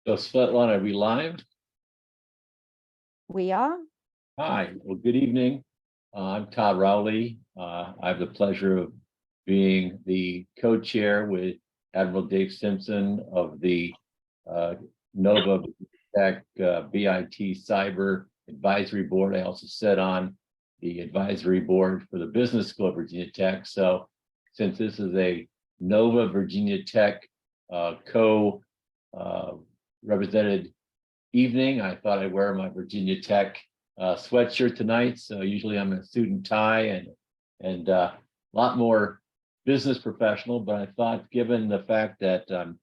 So Svetlana, are we live? We are. Hi, well, good evening. I'm Todd Rowley. I have the pleasure of being the co-chair with Admiral Dave Simpson of the Nova Tech BIT Cyber Advisory Board. I also sit on the advisory board for the Business School of Virginia Tech. So since this is a Nova Virginia Tech co-represented evening, I thought I'd wear my Virginia Tech sweatshirt tonight. So usually I'm in a suit and tie and a lot more business professional, but I thought given the fact that I'm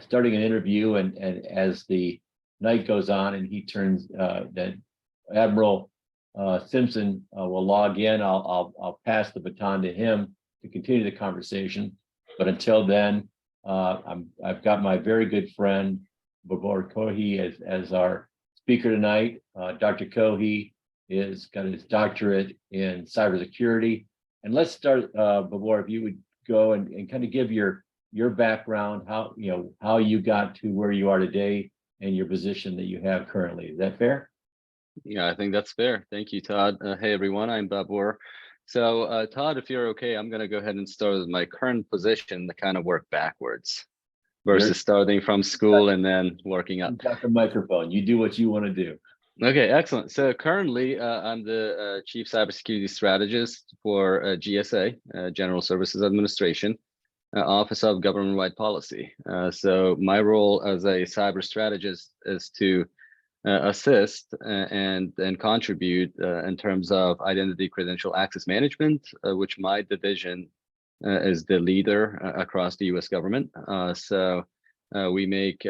starting an interview and as the night goes on and he turns that Admiral Simpson will log in, I'll pass the baton to him to continue the conversation. But until then, I've got my very good friend Babur Kohy as our speaker tonight. Dr. Kohy is got his doctorate in cybersecurity. And let's start, Babur, if you would go and kind of give your background, how you got to where you are today and your position that you have currently. Is that fair? Yeah, I think that's fair. Thank you, Todd. Hey, everyone, I'm Babur. So, Todd, if you're okay, I'm going to go ahead and start with my current position, to kind of work backwards versus starting from school and then working up. You've got the microphone. You do what you want to do. Okay, excellent. So currently, I'm the Chief Cybersecurity Strategist for GSA, General Services Administration, Office of Government-Wide Policy. So my role as a cyber strategist is to assist and contribute in terms of identity credential access management, which my division is the leader across the U.S. government. We make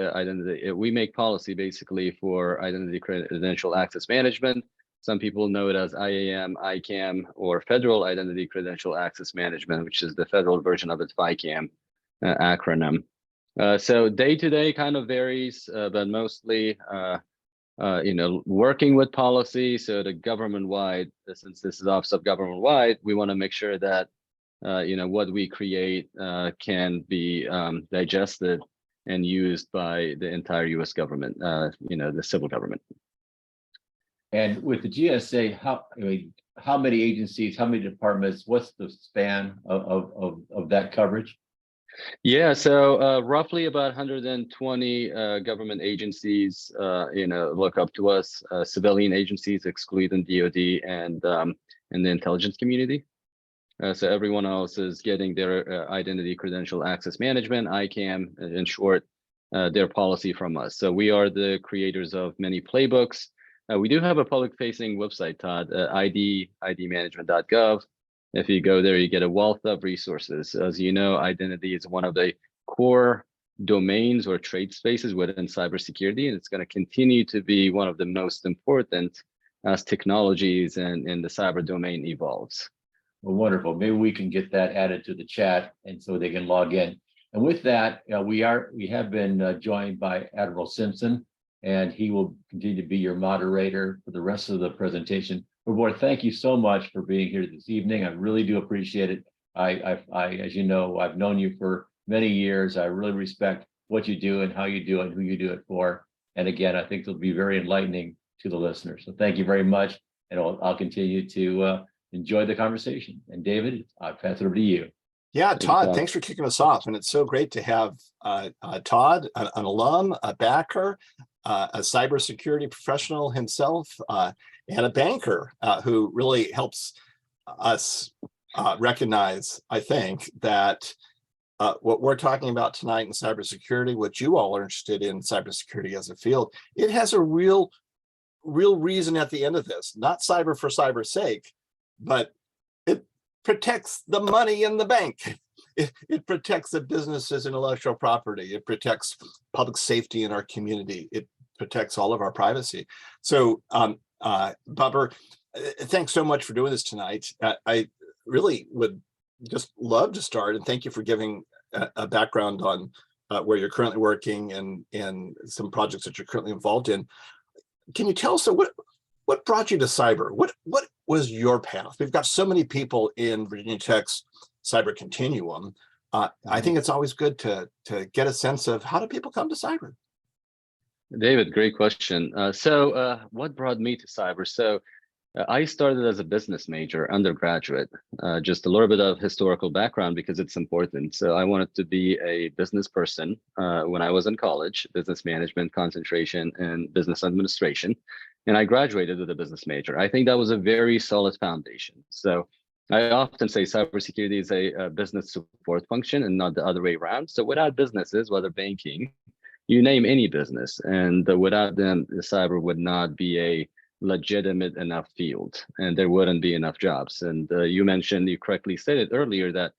policy basically for identity credential access management. Some people know it as IAM, ICAM, or Federal Identity Credential Access Management, which is the federal version of its FICAM acronym. So day to day kind of varies, but mostly working with policy. So the government-wide, since this is Office of Government-Wide, we want to make sure that what we create can be digested and used by the entire U.S. government, the civil government. And with the GSA, how many agencies, how many departments? What's the span of that coverage? Yeah, so roughly about 120 government agencies, look up to us. Civilian agencies, excluding DoD and the intelligence community. So everyone else is getting their identity credential access management, ICAM, in short, their policy from us. So we are the creators of many playbooks. We do have a public-facing website, Todd, idmanagement.gov. If you go there, you get a wealth of resources. As you know, identity is one of the core domains or trade spaces within cybersecurity, and it's going to continue to be one of the most important as technologies and the cyber domain evolves. Well, wonderful. Maybe we can get that added to the chat and so they can log in. And with that, we have been joined by Admiral Simpson, and he will continue to be your moderator for the rest of the presentation. Babur, thank you so much for being here this evening. I really do appreciate it. I as you know, I've known you for many years. I really respect what you do and how you do it, and who you do it for. And again, I think it'll be very enlightening to the listeners. So thank you very much. And I'll continue to enjoy the conversation. And David, I'll pass it over to you. Yeah, Todd, thanks for kicking us off. And it's so great to have Todd, an alum, a backer, a cybersecurity professional himself, and a banker who really helps us recognize, I think, that what we're talking about tonight in cybersecurity, what you all are interested in cybersecurity as a field, it has a real reason at the end of this, not cyber for cyber's sake, but it protects the money in the bank. It protects the business's intellectual property. It protects public safety in our community. It protects all of our privacy. So, Babur, thanks so much for doing this tonight. I really would just love to start, and thank you for giving a background on where you're currently working and some projects that you're currently involved in. Can you tell us what brought you to cyber? What was your path? We've got so many people in Virginia Tech's cyber continuum. I think it's always good to get a sense of how do people come to cyber? David, great question. What brought me to cyber? I started as a business major, undergraduate. Just a little bit of historical background because it's important. So I wanted to be a business person when I was in college, business management concentration and business administration. And I graduated with a business major. I think that was a very solid foundation. So I often say cybersecurity is a business support function and not the other way around. So without businesses, whether banking, you name any business, and without them, the cyber would not be a legitimate enough field, and there wouldn't be enough jobs. And you mentioned, you correctly stated earlier that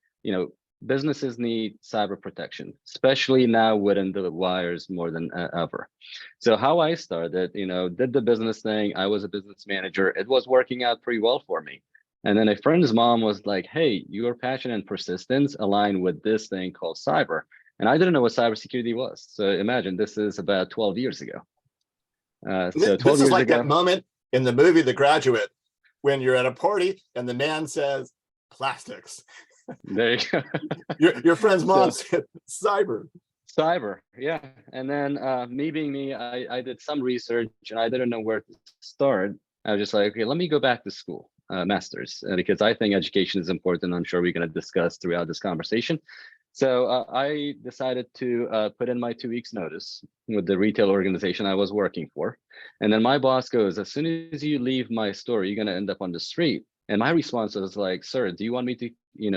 businesses need cyber protection, especially now within the wires more than ever. So how I started, did the business thing. I was a business manager. It was working out pretty well for me. And then a friend's mom was like, "Hey, your passion and persistence align with this thing called cyber." And I didn't know what cybersecurity was. So imagine this is about 12 years ago. So 12 This is years like ago, that moment in the movie The Graduate when you're at a party and the man says plastics. there you go. Your friend's mom So, said cyber. cyber, yeah. And then me being me, I did some research and I didn't know where to start. I was just like, okay, let me go back to school, master's, because I think education is important. I'm sure we're going to discuss throughout this conversation. So I decided to put in my 2 weeks notice with the retail organization I was working for. And then my boss goes, "As soon as you leave my store, you're going to end up on the street." And my response was like, "Sir, do you want me to,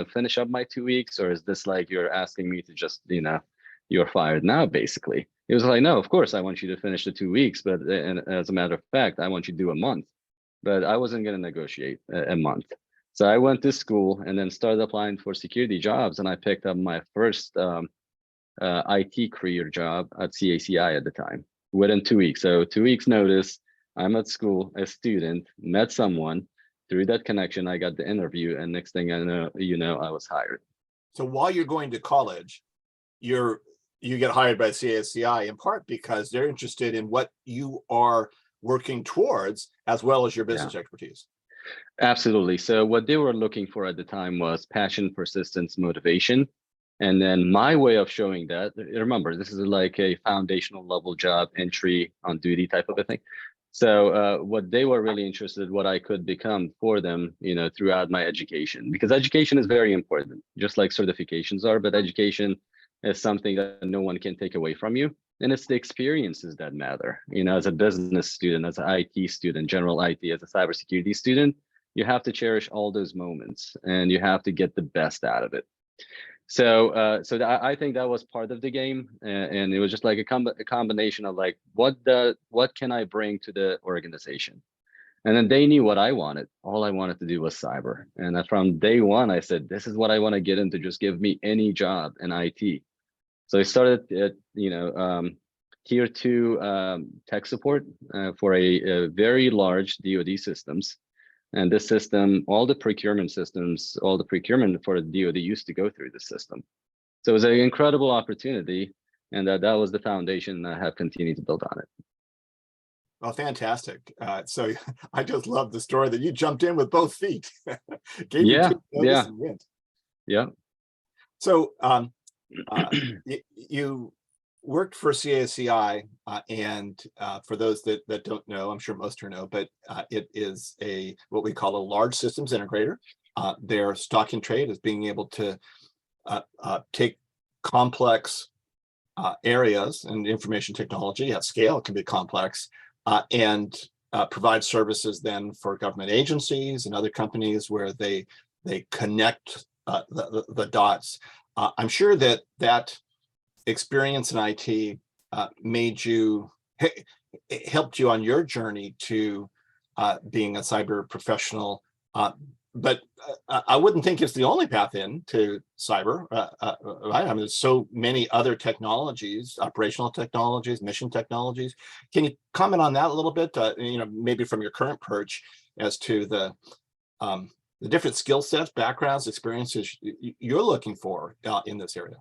finish up my 2 weeks? Or is this like you're asking me to just, you're fired now, basically?" He was like, "No, of course I want you to finish the 2 weeks. But and as a matter of fact, I want you to do a month." But I wasn't going to negotiate a month. So I went to school and then started applying for security jobs. And I picked up my first IT career job at CACI at the time within 2 weeks. So 2 weeks notice, I'm at school, a student, met someone. Through that connection, I got the interview. And next thing I know, I was hired. So while you're going to college, you get hired by CACI in part because they're interested in what you are working towards, as well as your business expertise. Absolutely. So what they were looking for at the time was passion, persistence, motivation. And then my way of showing that, remember, this is like a foundational level job, entry on duty type of a thing. So what they were really interested, what I could become for them, throughout my education, because education is very important, just like certifications are, but education is something that no one can take away from you. And it's the experiences that matter. As a business student, as an IT student, general IT, as a cybersecurity student, you have to cherish all those moments and you have to get the best out of it. So I think that was part of the game, and it was just like a combination of like, what can I bring to the organization? And then they knew what I wanted. All I wanted to do was cyber. And from day one, I said, this is what I want to get into. Just give me any job in IT. So I started at, tier 2 tech support for a very large DoD systems. And this system, all the procurement systems, all the procurement for the DoD used to go through the system. So it was an incredible opportunity. And that was the foundation. I have continued to build on it. Well, fantastic. So I just love the story that you jumped in with both feet. Gave Yeah, you notice and went. yeah. So you worked for CACI, and for those that don't know, I'm sure most here know, but it is what we call a large systems integrator. Their stock in trade is being able to take complex areas, and information technology at scale, it can be complex, and provide services then for government agencies and other companies where they connect the dots. I'm sure that experience in IT helped you on your journey to being a cyber professional. But I wouldn't think it's the only path into cyber, right? I mean, there's so many other technologies, operational technologies, mission technologies. Can you comment on that a little bit? Maybe from your current perch, as to the different skill sets, backgrounds, experiences you're looking for in this area.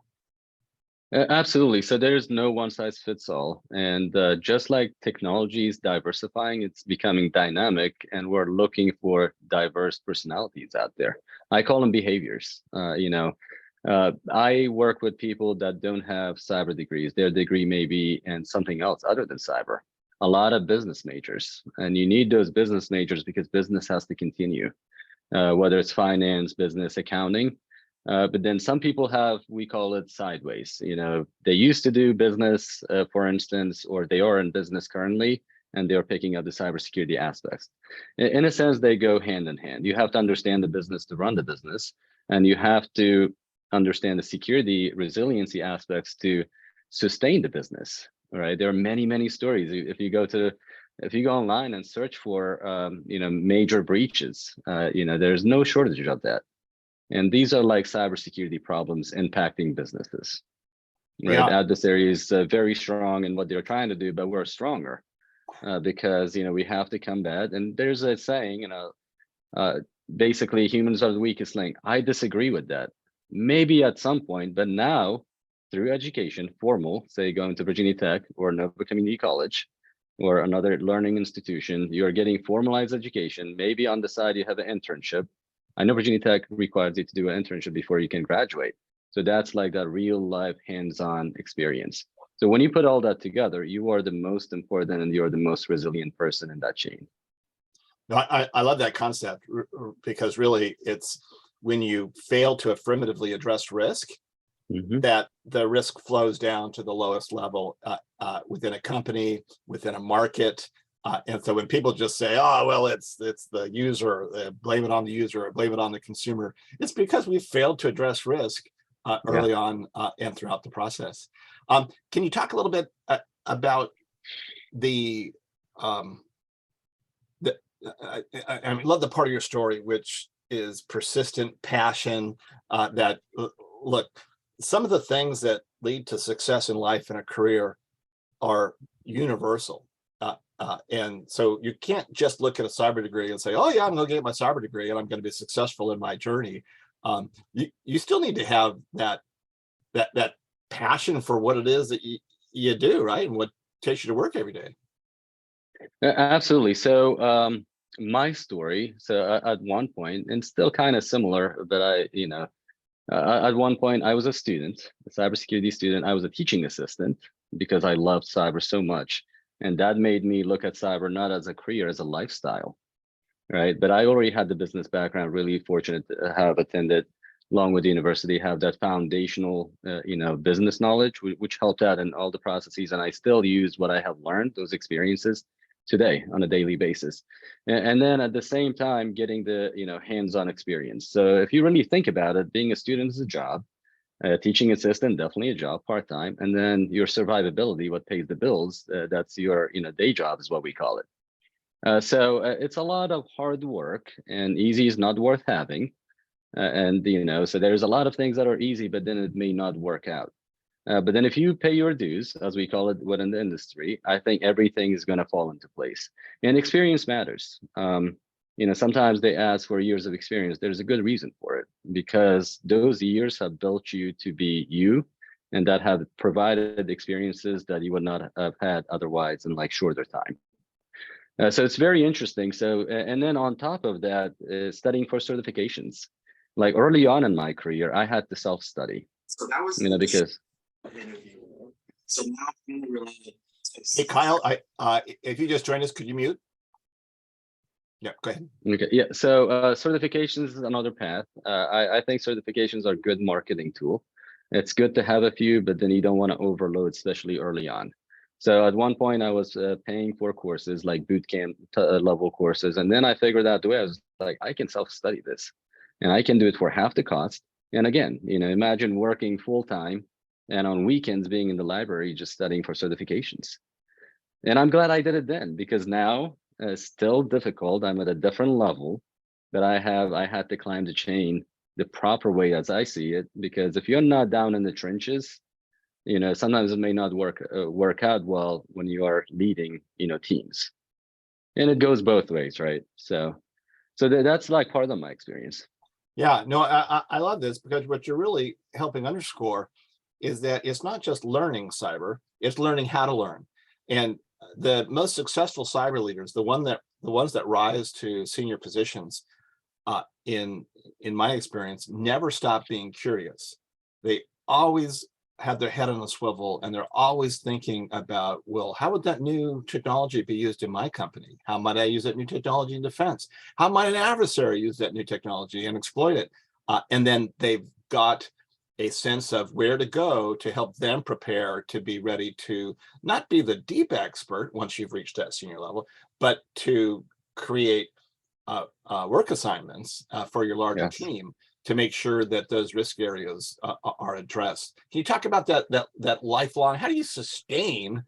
Absolutely. So there's no one size fits all. And just like technology is diversifying, it's becoming dynamic, and we're looking for diverse personalities out there. I call them behaviors. I work with people that don't have cyber degrees. Their degree may be in something else other than cyber. A lot of business majors, and you need those business majors because business has to continue, whether it's finance, business, accounting. But then some people have, we call it sideways. They used to do business, for instance, or they are in business currently, and they're picking up the cybersecurity aspects. In a sense, they go hand in hand. You have to understand the business to run the business, and you have to understand the security resiliency aspects to sustain the business. All right. There are many, many stories. If you go online and search for major breaches, there's no shortage of that. And these are like cybersecurity problems impacting businesses. Right. Yeah. Adversaries very strong in what they're trying to do, but we're stronger because we have to combat. And there's a saying, basically humans are the weakest link. I disagree with that. Maybe at some point, but now through education, formal, say going to Virginia Tech or Nova Community College or another learning institution, you're getting formalized education. Maybe on the side you have an internship. I know Virginia Tech requires you to do an internship before you can graduate. So that's like that real life hands-on experience. So when you put all that together, you are the most important and you're the most resilient person in that chain. No, I love that concept because really it's when you fail to affirmatively address risk, that the risk flows down to the lowest level within a company, within a market. And so when people just say, oh, well, it's the user, blame it on the user or blame it on the consumer, it's because we failed to address risk early on and throughout the process. Can you talk a little bit about I love the part of your story, which is persistent passion, that look, some of the things that lead to success in life and a career are universal. And so you can't just look at a cyber degree and say, oh yeah, I'm going to get my cyber degree and I'm going to be successful in my journey. You still need to have that passion for what it is that you do, right? And what takes you to work every day. Absolutely. So my story, so at one point, and still kind of similar, but at one point I was a student, a cybersecurity student. I was a teaching assistant because I loved cyber so much. And that made me look at cyber not as a career, as a lifestyle, right? But I already had the business background, really fortunate to have attended along with the university, have that foundational, business knowledge, which helped out in all the processes. And I still use what I have learned, those experiences today on a daily basis. And then at the same time, getting the, hands-on experience. So if you really think about it, being a student is a job. Teaching assistant, definitely a job, part-time, and then your survivability, what pays the bills, that's your day job is what we call it. So it's a lot of hard work, and easy is not worth having. So there's a lot of things that are easy, but then it may not work out. But then if you pay your dues, as we call it within the industry, I think everything is going to fall into place. And experience matters. Sometimes they ask for years of experience. There's a good reason for it, because those years have built you to be you, and that have provided experiences that you would not have had otherwise in like shorter time. So it's very interesting. So, and then on top of that, studying for certifications. Like early on in my career, I had to self-study. So that was because. So now, Hey, Kyle, if you just joined us, could you mute? Yeah, go ahead. Okay, yeah. So certifications is another path. I think certifications are a good marketing tool. It's good to have a few, but then you don't want to overload, especially early on. So at one point I was paying for courses like boot camp level courses. And then I figured out the way. I was like, I can self-study this and I can do it for half the cost. And again, imagine working full time and on weekends being in the library, just studying for certifications. And I'm glad I did it then, because now still difficult. I'm at a different level, but I had to climb the chain the proper way as I see it, because if you're not down in the trenches, sometimes it may not work out well when you are leading, teams. And it goes both ways, right? So that's like part of my experience. Yeah, no, I love this, because what you're really helping underscore is that it's not just learning cyber, it's learning how to learn. And the most successful cyber leaders, the ones that rise to senior positions, in my experience, never stop being curious. they always have their head on a swivel, and they're always thinking about, well, how would that new technology be used in my company? How might I use that new technology in defense? How might an adversary use that new technology and exploit it? And then they've got a sense of where to go to help them prepare to be ready to not be the deep expert once you've reached that senior level, but to create work assignments for your larger Yes. team to make sure that those risk areas are addressed. Can you talk about that lifelong? How do you sustain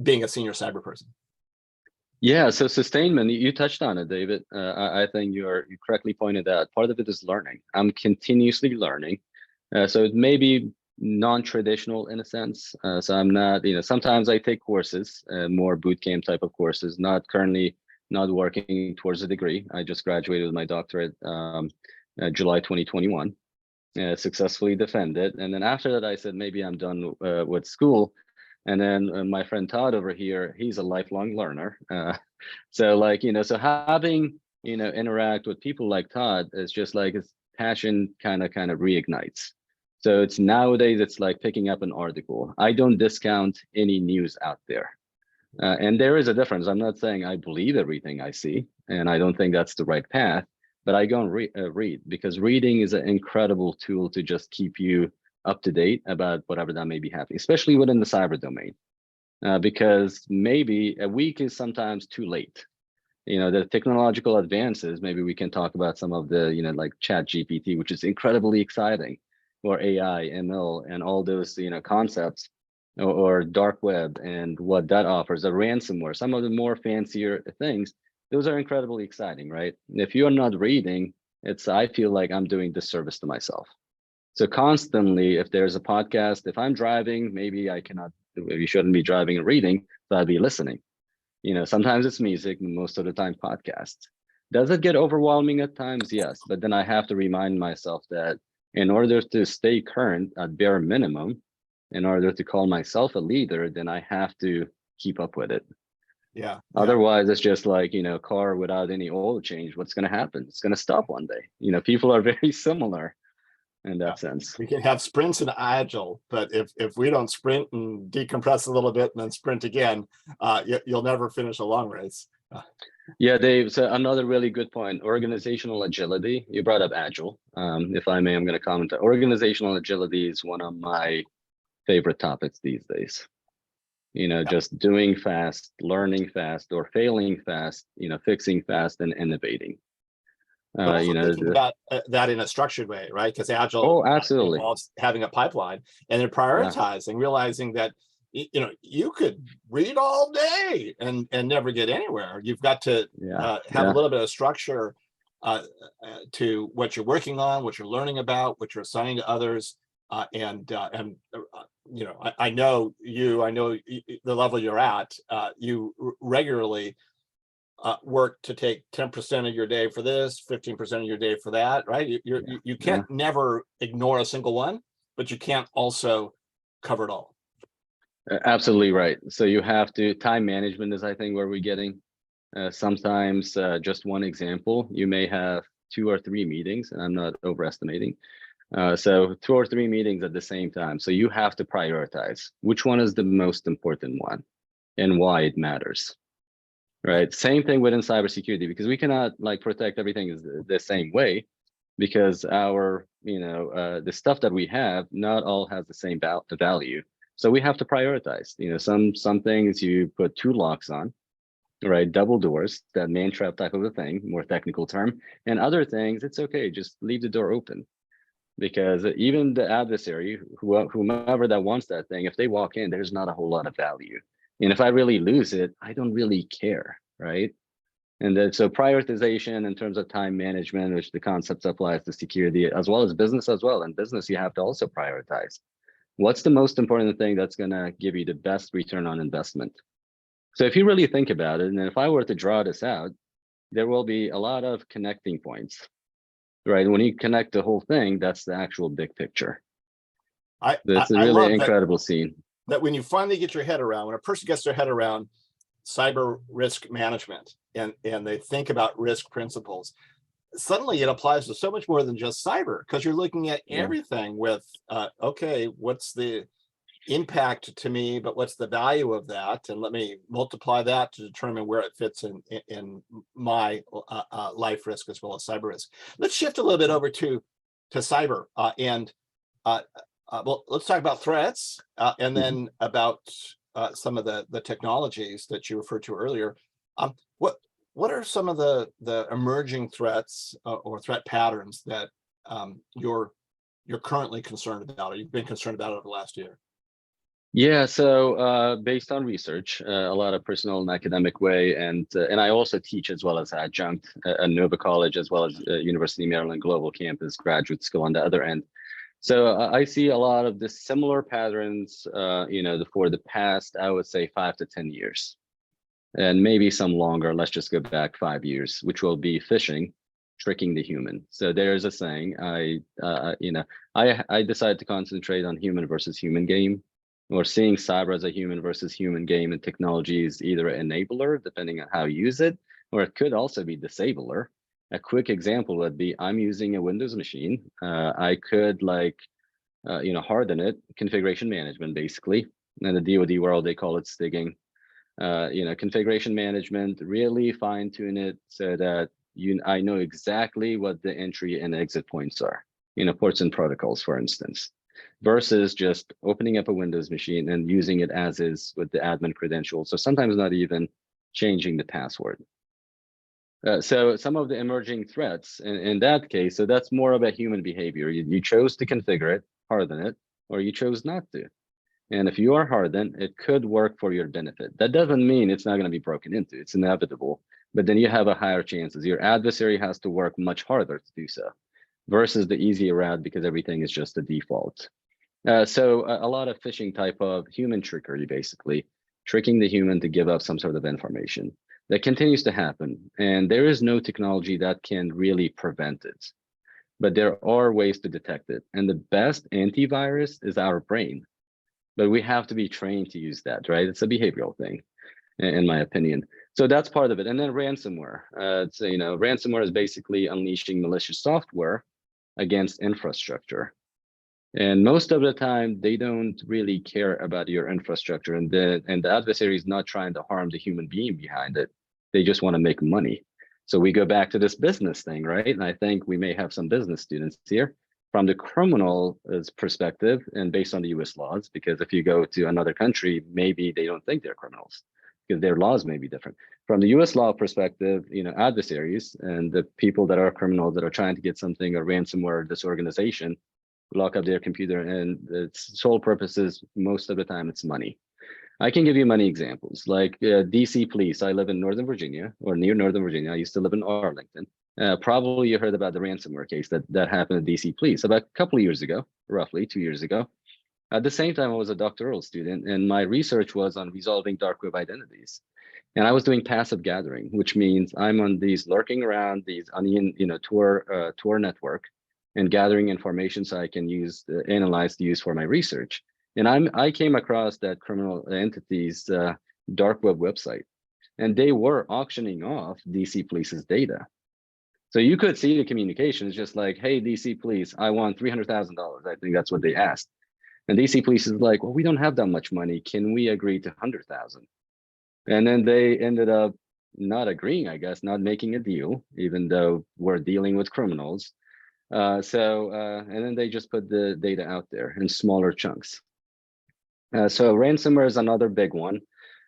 being a senior cyber person? Yeah, so sustainment, you touched on it, David. I think you correctly pointed out. Part of it is learning. I'm continuously learning. So it may be non-traditional in a sense. So I'm not, sometimes I take courses, more boot camp type of courses, not working towards a degree. I just graduated with my doctorate July 2021, successfully defended. And then after that, I said, maybe I'm done with school. And then my friend Todd over here, he's a lifelong learner. So having, interact with people like Todd is just like his passion kind of reignites. So it's nowadays, it's like picking up an article. I don't discount any news out there. And there is a difference. I'm not saying I believe everything I see, and I don't think that's the right path, but I go and read, because reading is an incredible tool to just keep you up to date about whatever that may be happening, especially within the cyber domain, because maybe a week is sometimes too late. The technological advances, maybe we can talk about some of the, like Chat GPT, which is incredibly exciting, or AI, ML, and all those, concepts, or dark web and what that offers, a ransomware, some of the more fancier things, those are incredibly exciting, right? If you're not reading, I feel like I'm doing disservice to myself. So constantly, if there's a podcast, if I'm driving, maybe you shouldn't be driving and reading, so I'd be listening. Sometimes it's music, most of the time podcasts. Does it get overwhelming at times? Yes, but then I have to remind myself that in order to stay current at bare minimum, in order to call myself a leader, then I have to keep up with it. Yeah. Otherwise, it's just like, car without any oil change. What's going to happen? It's going to stop one day. People are very similar in that sense. We can have sprints and agile, but if we don't sprint and decompress a little bit and then sprint again, you'll never finish a long race. Yeah, Dave, so another really good point, organizational agility. You brought up agile. If I may, I'm going to comment. Organizational agility is one of my favorite topics these days. Just doing fast, learning fast, or failing fast, fixing fast and innovating. But also thinking about that in a structured way, right? Because agile absolutely involves having a pipeline and then prioritizing, realizing that you could read all day and never get anywhere. You've got to have a little bit of structure to what you're working on, what you're learning about, what you're assigning to others, I know the level you're at. You regularly work to take 10% of your day for this, 15% of your day for that, right? You can't never ignore a single one, but you can't also cover it all. Absolutely right. So you have to, time management is, I think, where we're getting. Sometimes just one example, you may have 2 or 3 meetings, and I'm not overestimating. So 2 or 3 meetings at the same time. So you have to prioritize which one is the most important one and why it matters. Right. Same thing within cybersecurity, because we cannot protect everything the same way, because our, the stuff that we have, not all has the same value. So we have to prioritize. Some things you put 2 locks on, right? Double doors, that man trap type of a thing, more technical term. And other things, it's okay, just leave the door open, because even the adversary, whomever that wants that thing, if they walk in, there's not a whole lot of value. And if I really lose it, I don't really care, right? And then, so prioritization in terms of time management, which the concepts applies to security as well as business as well. In business, you have to also prioritize. What's the most important thing that's going to give you the best return on investment? So if you really think about it, and if I were to draw this out, there will be a lot of connecting points, right? When you connect the whole thing, that's the actual big picture. That's a really incredible scene. That when you finally get your head around, when a person gets their head around cyber risk management and they think about risk principles, suddenly it applies to so much more than just cyber, because you're looking at Yeah. everything with, okay, what's the impact to me, but what's the value of that? And let me multiply that to determine where it fits in my life risk as well as cyber risk. Let's shift a little bit over to cyber well, let's talk about threats and then about some of the technologies that you referred to earlier. What are some of the emerging threats or threat patterns that you're currently concerned about, or you've been concerned about over the last year? Yeah, so based on research, a lot of personal and academic way, and I also teach as well as adjunct at Nova College, as well as University of Maryland Global Campus Graduate School on the other end. So I see a lot of the similar patterns, for the past, I would say 5 to 10 years, and maybe some longer. Let's just go back 5 years, which will be phishing, tricking the human. So there's a saying, I decided to concentrate on human versus human game, or seeing cyber as a human versus human game, and technology is either an enabler, depending on how you use it, or it could also be disabler. A quick example would be, I'm using a Windows machine. I could harden it, configuration management, basically. In the DoD world, they call it stigging. Configuration management, really fine tune it so that I know exactly what the entry and exit points are, ports and protocols, for instance, versus just opening up a Windows machine and using it as is with the admin credentials. So sometimes not even changing the password. So some of the emerging threats in that case, so that's more about human behavior. You chose to configure it, harden it, or you chose not to. And if you are hardened, it could work for your benefit. That doesn't mean it's not going to be broken into. It's inevitable, but then you have a higher chances. Your adversary has to work much harder to do so, versus the easier route because everything is just a default. So a lot of phishing type of human trickery, basically tricking the human to give up some sort of information. That continues to happen, and there is no technology that can really prevent it, but there are ways to detect it. And the best antivirus is our brain, but we have to be trained to use that, right? It's a behavioral thing, in my opinion. So that's part of it. And then ransomware. Ransomware is basically unleashing malicious software against infrastructure. And most of the time, they don't really care about your infrastructure, and the adversary is not trying to harm the human being behind it. They just want to make money. So we go back to this business thing, right? And I think we may have some business students here from the criminal perspective and based on the US laws, because if you go to another country, maybe they don't think they're criminals because their laws may be different. From the US law perspective, adversaries and the people that are criminals that are trying to get something or ransomware, this organization, lock up their computer, and its sole purpose is most of the time it's money. I can give you many examples, like DC police. I live in Northern Virginia, or near Northern Virginia. I used to live in Arlington. Probably you heard about the ransomware case that happened at DC police about a couple of years ago, roughly 2 years ago. At the same time, I was a doctoral student, and my research was on resolving dark web identities. And I was doing passive gathering, which means I'm on these lurking around these onion, Tor network, and gathering information so I can analyze to use for my research. And I came across that criminal entity's dark web website, and they were auctioning off DC police's data. So you could see the communications just like, hey, DC police, I want $300,000. I think that's what they asked. And DC police is like, well, we don't have that much money. Can we agree to 100,000? And then they ended up not agreeing, I guess, not making a deal, even though we're dealing with criminals. And then they just put the data out there in smaller chunks. So ransomware is another big one.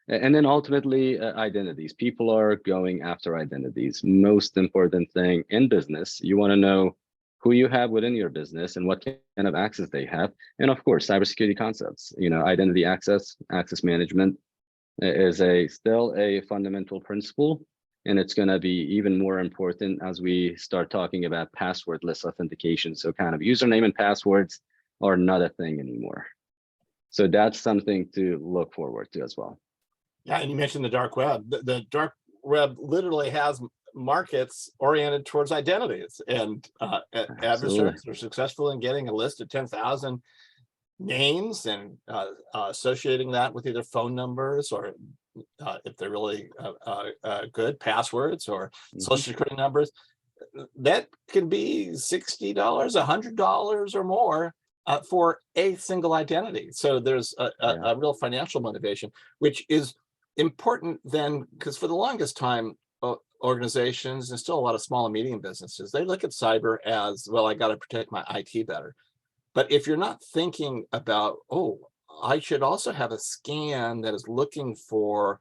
And then ultimately identities. People are going after identities. Most important thing in business, you want to know who you have within your business and what kind of access they have. And of course, cybersecurity concepts, identity access management is still a fundamental principle. And it's going to be even more important as we start talking about passwordless authentication. So kind of username and passwords are not a thing anymore. So that's something to look forward to as well. Yeah, and you mentioned the dark web. The dark web literally has markets oriented towards identities, and adversaries are successful in getting a list of 10,000 names and associating that with either phone numbers or if they're really good, passwords or social security numbers. that can be $60, $100 or more for a single identity. So there's a real financial motivation, which is important then, because for the longest time, organizations and still a lot of small and medium businesses, they look at cyber as, well, I got to protect my IT better. But if you're not thinking about, oh, I should also have a scan that is looking for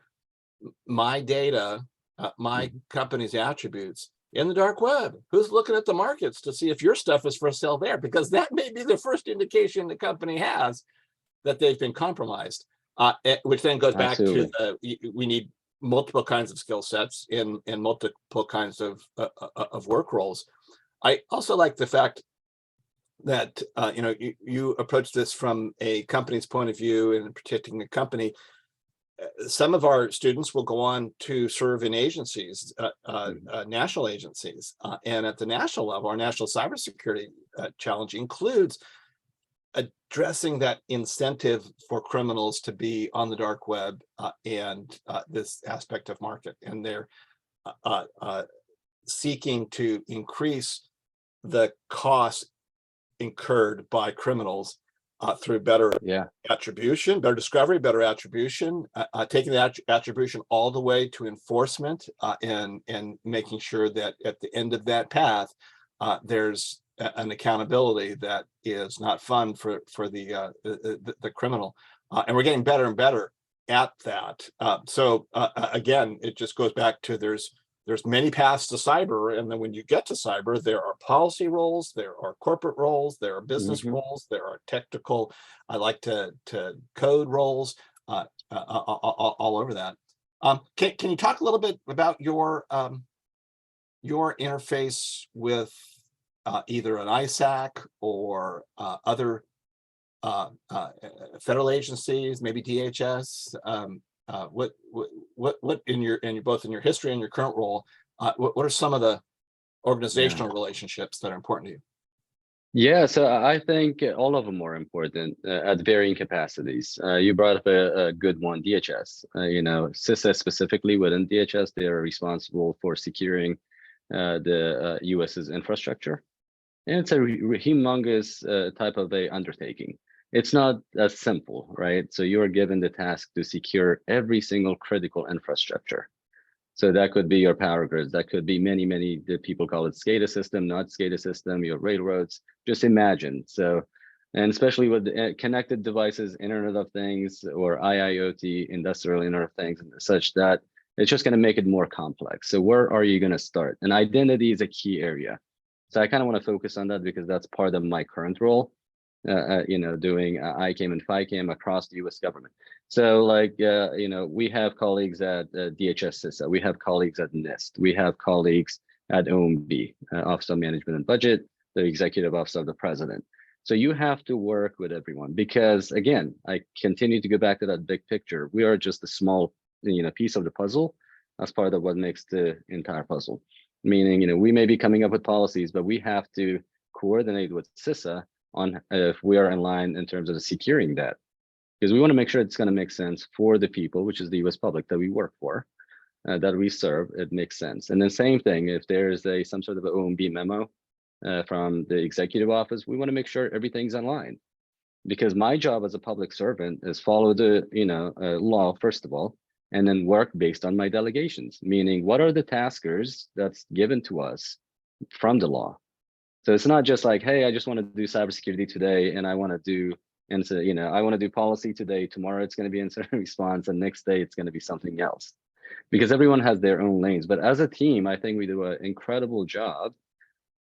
my data, my company's attributes in the dark web. Who's looking at the markets to see if your stuff is for sale there? Because that may be the first indication the company has that they've been compromised, which then goes back to we need multiple kinds of skill sets in multiple kinds of work roles. I also like the fact that you approach this from a company's point of view and protecting the company. Some of our students will go on to serve in agencies, national agencies, and at the national level, our national cybersecurity challenge includes addressing that incentive for criminals to be on the dark web and this aspect of market, and they're seeking to increase the cost incurred by criminals through better attribution, better discovery, better attribution, taking the attribution all the way to enforcement, and making sure that at the end of that path, there's an accountability that is not fun for the criminal, and we're getting better and better at that. So again, it just goes back to there's many paths to cyber, and then when you get to cyber, there are policy roles, there are corporate roles, there are business roles, there are technical, I like to code roles, all over that. Can you talk a little bit about your interface with either an ISAC or other federal agencies, maybe DHS? What in your both in your history and your current role, what are some of the organizational relationships that are important to you? Yeah, so I think all of them are important at varying capacities. You brought up a good one, DHS. CISA specifically within DHS, they are responsible for securing the US's infrastructure. And it's a humongous type of a undertaking. It's not as simple, right? So you're given the task to secure every single critical infrastructure. So that could be your power grids. That could be many people call it SCADA system, not SCADA system, your railroads. Just imagine. So, and especially with connected devices, Internet of Things, or IIoT, Industrial Internet of Things, and such, that it's just going to make it more complex. So where are you going to start? And identity is a key area. So I kind of want to focus on that because that's part of my current role, doing ICAM and FICAM across the US government. So we have colleagues at DHS CISA, we have colleagues at NIST, we have colleagues at OMB, Office of Management and Budget, the Executive Office of the President. So you have to work with everyone because, again, I continue to go back to that big picture. We are just a small piece of the puzzle as part of what makes the entire puzzle. Meaning, we may be coming up with policies, but we have to coordinate with CISA on if we are in line in terms of securing that, because we want to make sure it's going to make sense for the people, which is the US public that we work for, that we serve. It makes sense. And then same thing, if there's some sort of an OMB memo from the executive office, we want to make sure everything's in line, because my job as a public servant is follow the law first of all, and then work based on my delegations, meaning what are the taskers that's given to us from the law. So it's not just like, hey, I just want to do cybersecurity today, and I want to do, and so I want to do policy today. Tomorrow it's going to be incident response, and next day it's going to be something else, because everyone has their own lanes. But as a team, I think we do an incredible job,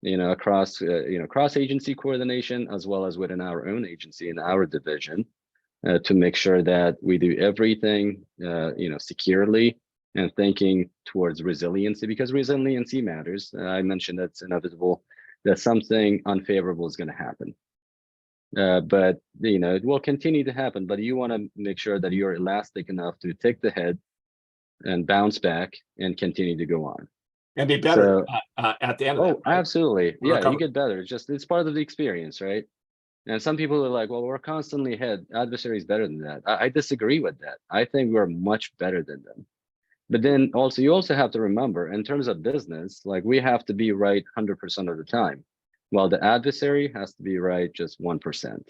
across cross-agency coordination as well as within our own agency and our division, to make sure that we do everything, securely and thinking towards resiliency, because resiliency matters. I mentioned that's inevitable, that something unfavorable is going to happen. But it will continue to happen, but you want to make sure that you're elastic enough to take the head and bounce back and continue to go on. And be better at the end of it. Right? Absolutely. Yeah, Recover. you get better. It's part of the experience, right? And some people are like, well, we're constantly ahead. Adversary is better than that. I disagree with that. I think we're much better than them. But then also, you also have to remember, in terms of business, like we have to be right 100% of the time, while the adversary has to be right just 1%.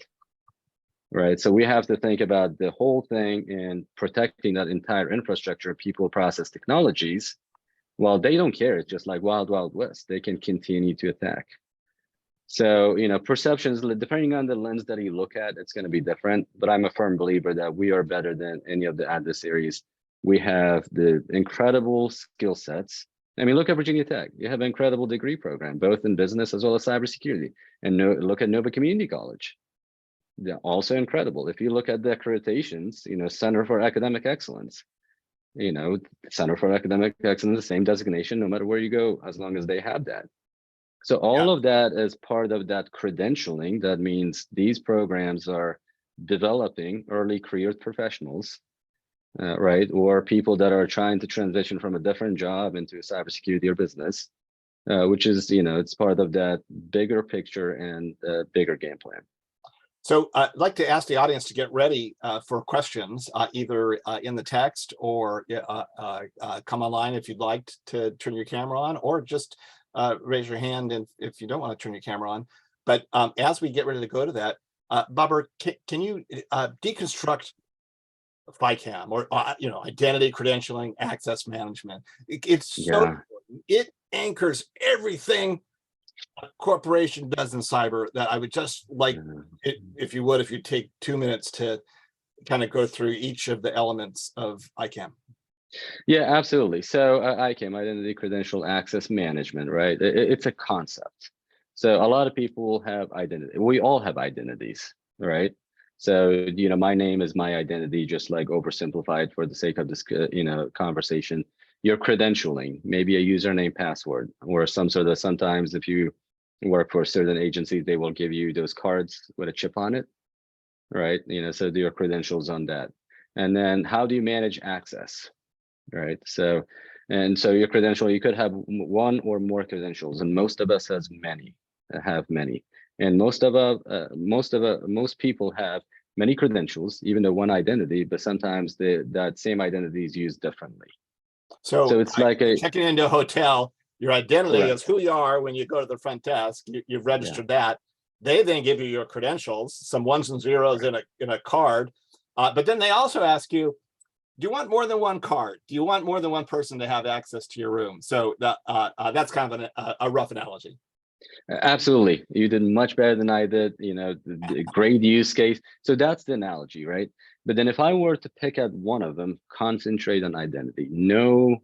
Right. So we have to think about the whole thing and protecting that entire infrastructure, people, process, technologies. While they don't care, it's just like wild, wild west. They can continue to attack. So, perceptions, depending on the lens that you look at, it's going to be different. But I'm a firm believer that we are better than any of the adversaries. We have the incredible skill sets. I mean, look at Virginia Tech. You have an incredible degree program, both in business as well as cybersecurity. And look at Nova Community College. They're also incredible. If you look at the accreditations, Center for Academic Excellence, Center for Academic Excellence, the same designation, no matter where you go, as long as they have that. So all of that is part of that credentialing. That means these programs are developing early career professionals, right? Or people that are trying to transition from a different job into cybersecurity or business, which is, it's part of that bigger picture and bigger game plan. So I'd like to ask the audience to get ready for questions, either in the text or come online if you'd like to turn your camera on, or just raise your hand if you don't want to turn your camera on. But as we get ready to go to that, Babur, can you deconstruct FICAM, or identity credentialing, access management? It's so important. It anchors everything a corporation does in cyber, that I would just like it, if you take 2 minutes to kind of go through each of the elements of ICAM. Yeah, absolutely. So ICAM, identity credential access management, right? It's a concept. So a lot of people have identity. We all have identities, right? So, my name is my identity, just like oversimplified for the sake of this, conversation. Your credentialing, maybe a username, password, or sometimes if you work for certain agencies, they will give you those cards with a chip on it, right? So do your credentials on that. And then how do you manage access, right? So your credential, you could have one or more credentials, and most of us have many, and most people have many credentials, even though one identity, but sometimes that same identity is used differently. So it's like checking into a hotel, your identity Correct. is who you are when you go to the front desk. You've registered that. They then give you your credentials, some ones and zeros in a card. But then they also ask you, do you want more than one card? Do you want more than one person to have access to your room? So that's kind of a rough analogy. Absolutely. You did much better than I did, the great use case. So that's the analogy, right? But then if I were to pick out one of them, concentrate on identity, know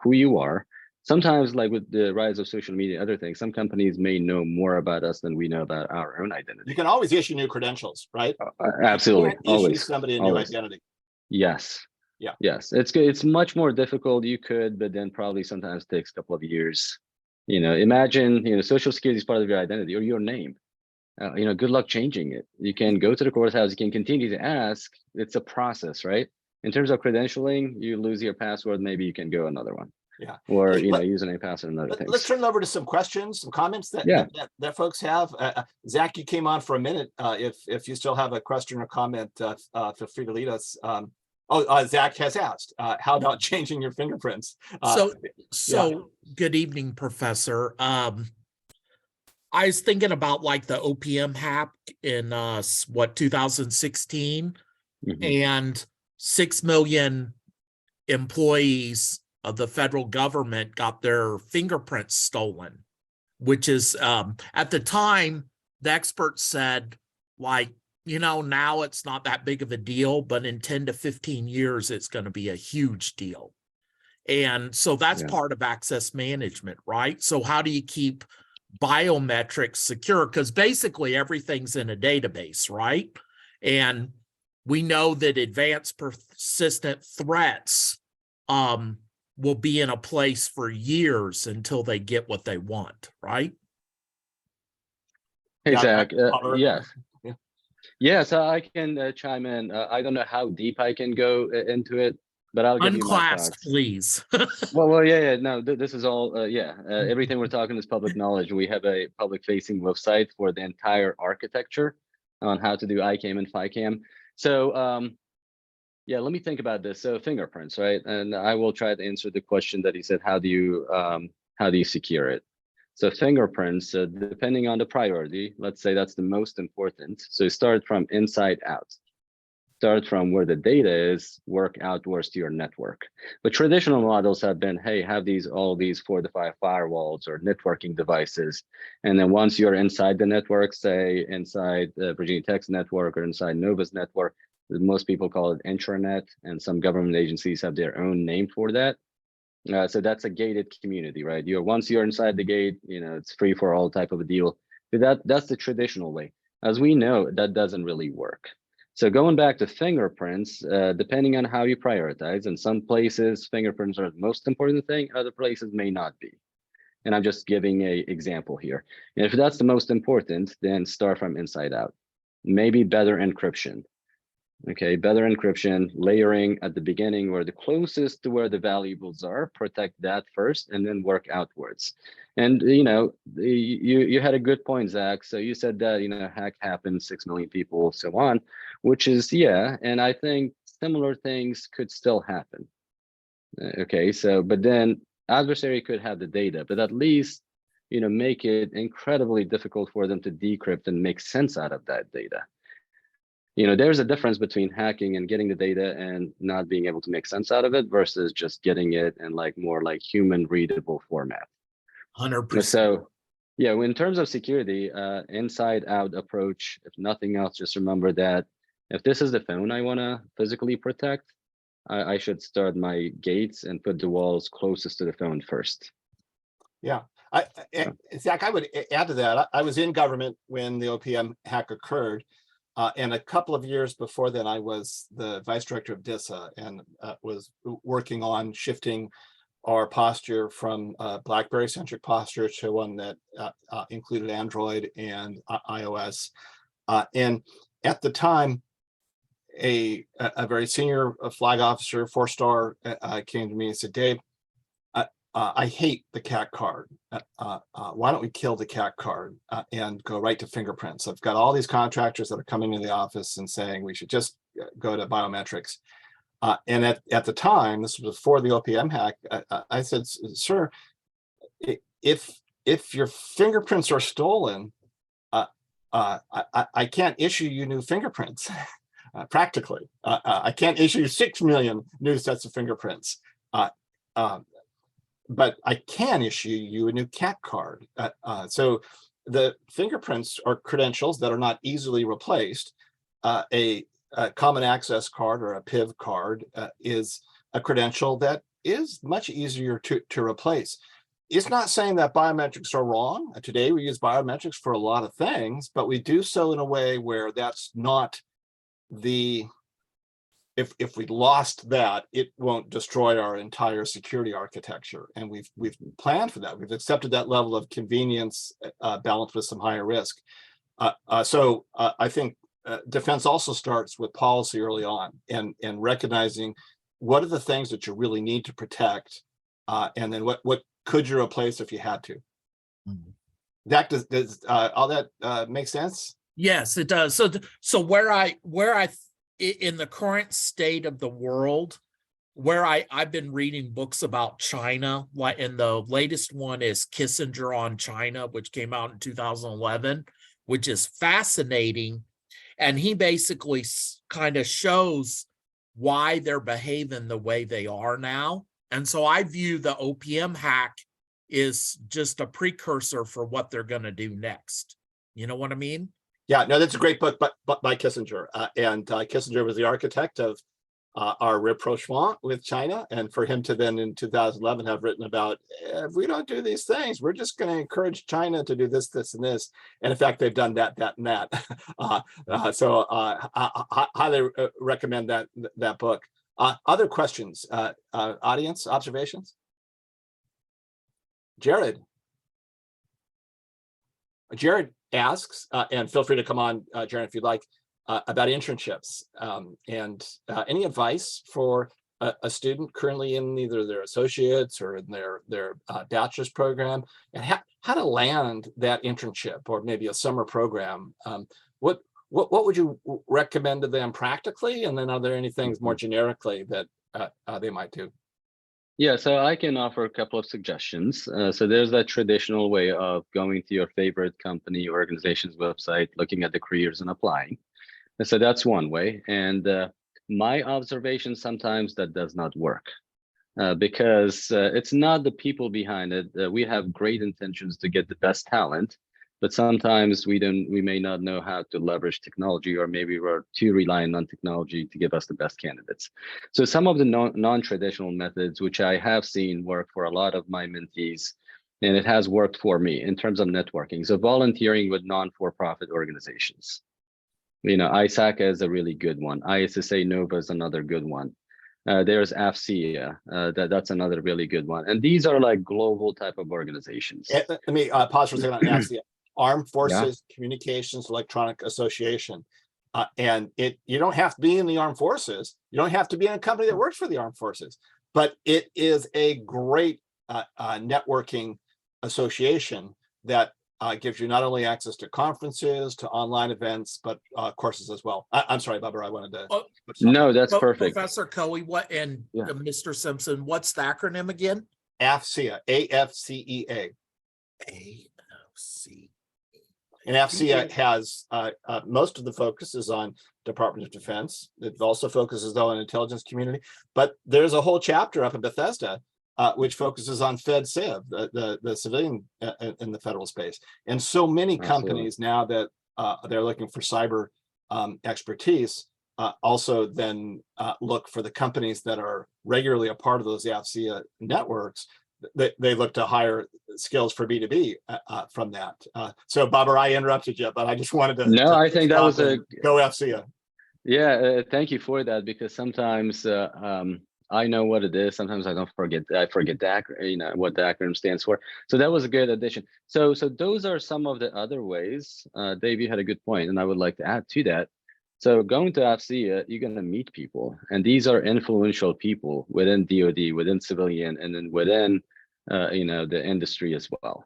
who you are. Sometimes, like with the rise of social media, other things, some companies may know more about us than we know about our own identity. You can always issue new credentials, right? Absolutely. Issue somebody a new identity. Yes. Yeah. Yes. It's good. It's much more difficult. You could, but then probably sometimes takes a couple of years. Imagine, social security is part of your identity or your name. Good luck changing it. You can go to the courthouse, you can continue to ask. It's a process, right? In terms of credentialing, you lose your password, maybe you can go another one. Yeah. Or, username, password, and other things. Let's turn it over to some questions, some comments that folks have. Zach, you came on for a minute. If you still have a question or comment, feel free to lead us. Zach has asked, how about changing your fingerprints? Good evening, Professor. I was thinking about like the OPM hack in 2016, and 6 million employees of the federal government got their fingerprints stolen, which is at the time the experts said, like, now it's not that big of a deal, but in 10 to 15 years, it's going to be a huge deal. And so that's part of access management, right? So how do you keep biometrics secure? Because basically everything's in a database, right? And we know that advanced persistent threats will be in a place for years until they get what they want, right? Hey, Zach. Yes. Yes, I can chime in. I don't know how deep I can go into it, but I'll give you my thoughts. Please. well, yeah. No, this is all, everything we're talking is public knowledge. We have a public-facing website for the entire architecture on how to do ICAM and FICAM. So Yeah, let me think about this. So fingerprints, right? And I will try to answer the question that he said, how do you secure it? So fingerprints, depending on the priority, let's say that's the most important. So start from inside out. Start from where the data is, work outwards to your network. But traditional models have been, hey, have all these 4 to 5 firewalls or networking devices. And then once you're inside the network, say inside Virginia Tech's network or inside Nova's network, most people call it intranet, and some government agencies have their own name for that. So that's a gated community, right? Once you're inside the gate, it's free for all type of a deal. But that's the traditional way. As we know, that doesn't really work. So going back to fingerprints, depending on how you prioritize, in some places fingerprints are the most important thing, other places may not be. And I'm just giving an example here. And if that's the most important, then start from inside out. Maybe better encryption. Okay, better encryption, layering at the beginning or the closest to where the valuables are, protect that first and then work outwards. And you had a good point, Zach. So you said that hack happened, 6 million people, so on, which is, yeah, and I think similar things could still happen. Okay, so but then adversary could have the data, but at least make it incredibly difficult for them to decrypt and make sense out of that data. There's a difference between hacking and getting the data and not being able to make sense out of it versus just getting it in more like human readable format. 100%. So yeah, in terms of security, inside out approach, if nothing else, just remember that if this is the phone I want to physically protect, I should start my gates and put the walls closest to the phone first. Yeah. Zach, I would add to that. I was in government when the OPM hack occurred. And a couple of years before then, I was the vice director of DISA and was working on shifting our posture from BlackBerry-centric posture to one that included Android and iOS. And at the time, a very senior flag officer, 4-star, came to me and said, Dave, I hate the CAC card. Why don't we kill the CAC card and go right to fingerprints? I've got all these contractors that are coming into the office and saying we should just go to biometrics. And at the time, this was before the OPM hack, I said, sir, if your fingerprints are stolen, I can't issue you new fingerprints. Practically, I can't issue 6 million new sets of fingerprints. But I can issue you a new CAC card. So the fingerprints are credentials that are not easily replaced. A common access card or a PIV card is a credential that is much easier to replace. It's not saying that biometrics are wrong. Today we use biometrics for a lot of things, but we do so in a way where that's not the if we lost that, it won't destroy our entire security architecture. And we've planned for that. We've accepted that level of convenience balanced with some higher risk. So I think defense also starts with policy early on and recognizing what are the things that you really need to protect, and then what could you replace if you had to. That does all that make sense? Yes, it does. So where I in the current state of the world, where I've been reading books about China, and the latest one is Kissinger on China, which came out in 2011, which is fascinating. And he basically kind of shows why they're behaving the way they are now. And so I view the OPM hack is just a precursor for what they're going to do next. You know what I mean? Yeah, no, that's a great book by Kissinger. And Kissinger was the architect of our rapprochement with China. And for him to then in 2011 have written about, if we don't do these things, we're just going to encourage China to do this, this, and this. And in fact, they've done that, and that. So I highly recommend that book. Other questions, audience observations? Jared asks, and feel free to come on, Jared, if you'd like, about internships and any advice for a student currently in either their associates or in their bachelor's program, and how to land that internship or maybe a summer program. what would you recommend to them practically? And then are there any things more generically that they might do? Yeah, so I can offer a couple of suggestions. So there's that traditional way of going to your favorite company or organization's website, looking at the careers and applying. And so that's one way. And my observation, sometimes that does not work because it's not the people behind it. We have great intentions to get the best talent, but sometimes we may not know how to leverage technology, or maybe we're too reliant on technology to give us the best candidates. So some of the non-traditional methods, which I have seen work for a lot of my mentees, and it has worked for me in terms of networking. So volunteering with non-for-profit organizations. You know, ISACA is a really good one. ISSA Nova is another good one. There's AFCEA, that's another really good one. And these are like global type of organizations. Let me pause for a second on AFCEA. Armed Yeah. Forces Communications Electronic Association. And you don't have to be in the armed forces. You don't have to be in a company that works for the armed forces, but it is a great networking association that gives you not only access to conferences, to online events, but courses as well. I'm sorry, Babur, I wanted to. No, that's perfect. Professor Kohy, what, and Yeah. Mr. Simpson, what's the acronym again? AFCEA, AFCEA. AFC. And AFCEA has most of the focus is on Department of Defense. It also focuses though on intelligence community, but there's a whole chapter up in Bethesda which focuses on FedCiv, the civilian in the federal space. And so many companies now that they're looking for cyber expertise also then look for the companies that are regularly a part of those AFCEA networks. They look to hire skills for B2B from that. So Babur, I interrupted you, but I just wanted to. No, I think that was a go AFCEA. Yeah, thank you for that, because sometimes I know what it is. Sometimes I forget the acronym, you know, what the acronym stands for. So that was a good addition. So those are some of the other ways. Dave, you had a good point, and I would like to add to that. So going to AFCEA, you're going to meet people, and these are influential people within DoD, within civilian, and then within you know, the industry as well.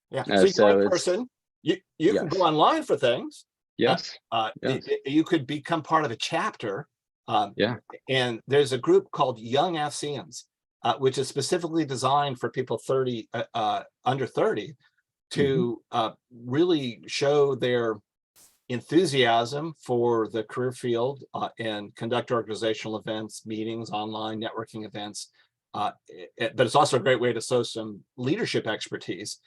Yeah. So, so in person, you can go online for things. Yes. Yes. You could become part of a chapter. Yeah. And there's a group called Young AFCEANs, which is specifically designed for people under 30 to really show their enthusiasm for the career field and conduct organizational events, meetings, online networking events. But it's also a great way to show some leadership expertise.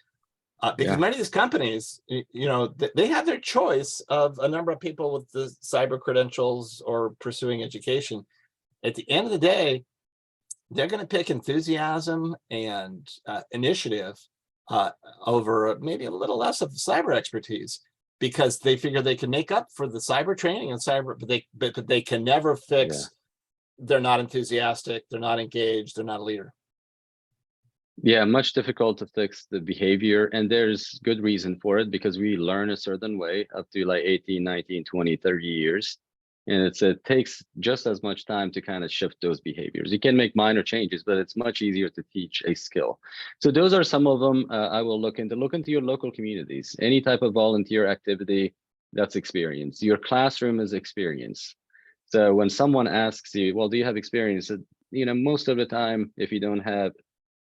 Because many of these companies, you know, they have their choice of a number of people with the cyber credentials or pursuing education. At the end of the day, they're going to pick enthusiasm and initiative over maybe a little less of cyber expertise, because they figure they can make up for the cyber training and cyber, but they can never fix. They're not enthusiastic. They're not engaged. They're not a leader. Yeah, much difficult to fix the behavior, and there's good reason for it, because we learn a certain way up to like 18, 19, 20, 30 years. And it takes just as much time to kind of shift those behaviors. You can make minor changes, but it's much easier to teach a skill. So those are some of them I will look into your local communities. Any type of volunteer activity, that's experience. Your classroom is experience. So when someone asks you, well, do you have experience? You know, most of the time, if you don't have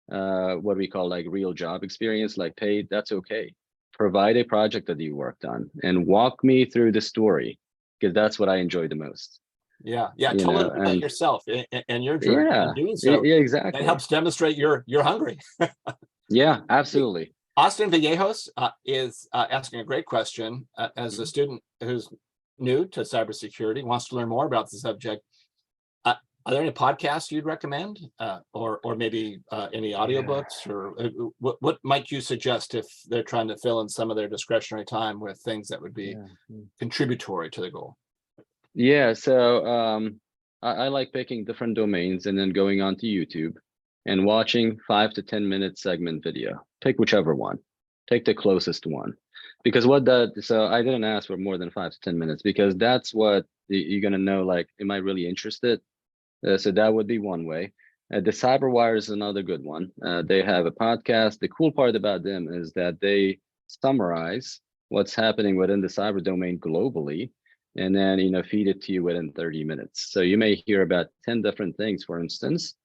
what we call like real job experience, like paid, that's okay. Provide a project that you worked on and walk me through the story, because that's what I enjoy the most. Yeah. Tell them about yourself and your journey. Yeah, doing so, yeah, exactly. It helps demonstrate you're hungry. Yeah, absolutely. Austin Vallejos is asking a great question as a student who's new to cybersecurity, wants to learn more about the subject. Are there any podcasts you'd recommend, or maybe any audiobooks, or what might you suggest if they're trying to fill in some of their discretionary time with things that would be contributory to the goal? Yeah, so I like picking different domains and then going onto YouTube and watching 5 to 10 minute segment video. Pick whichever one. Take the closest one. Because so I didn't ask for more than 5 to 10 minutes, because that's what you're gonna know, like, am I really interested? So that would be one way. The CyberWire is another good one. They have a podcast. The cool part about them is that they summarize what's happening within the cyber domain globally, and then, feed it to you within 30 minutes. So you may hear about 10 different things, for instance,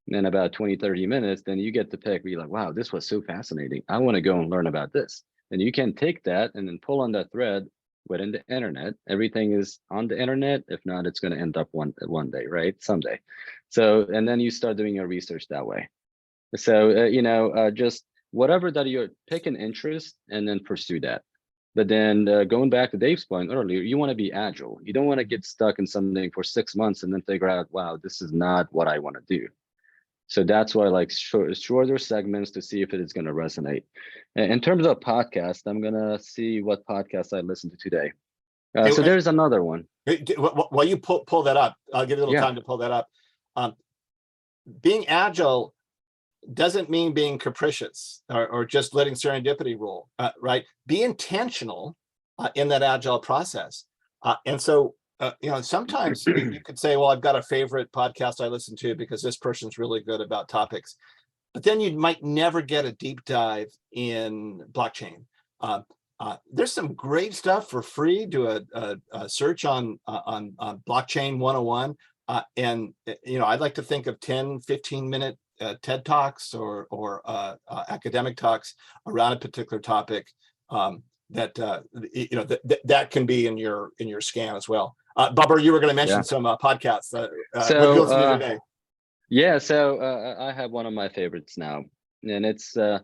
and then about 20, 30 minutes, then you get to pick, be like, wow, this was so fascinating. I want to go and learn about this. And you can take that and then pull on that thread within the internet. Everything is on the internet. If not, it's going to end up one day, right? Someday. So, and then you start doing your research that way. So, just whatever that you pick an interest and then pursue that. But then going back to Dave's point earlier, you want to be agile. You don't want to get stuck in something for 6 months and then figure out, wow, this is not what I want to do. So that's why I like shorter segments to see if it is going to resonate. In terms of podcast, I'm going to see what podcast I listened to today. So there's another one. While you pull that up, I'll give you a little Yeah. time to pull that up. Being agile doesn't mean being capricious or just letting serendipity rule, right? Be intentional in that agile process. And so, sometimes you could say, well, I've got a favorite podcast I listen to because this person's really good about topics, but then you might never get a deep dive in blockchain. There's some great stuff for free. Do a search on blockchain 101. And I'd like to think of 10, 15-minute TED Talks or academic talks around a particular topic that can be in your scan as well. Babur, you were going to mention some podcasts. What have you listened to today? Yeah, so I have one of my favorites now, and it's a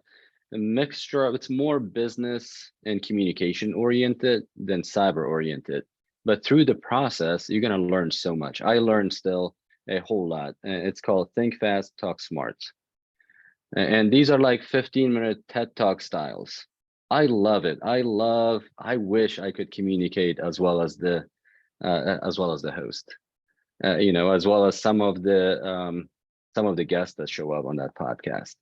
mixture of, it's more business and communication oriented than cyber oriented. But through the process, you're going to learn so much. I learned still a whole lot. It's called Think Fast, Talk Smart. And these are like 15-minute TED Talk styles. I love it. I wish I could communicate as well as the host, as well as some of the guests that show up on that podcast.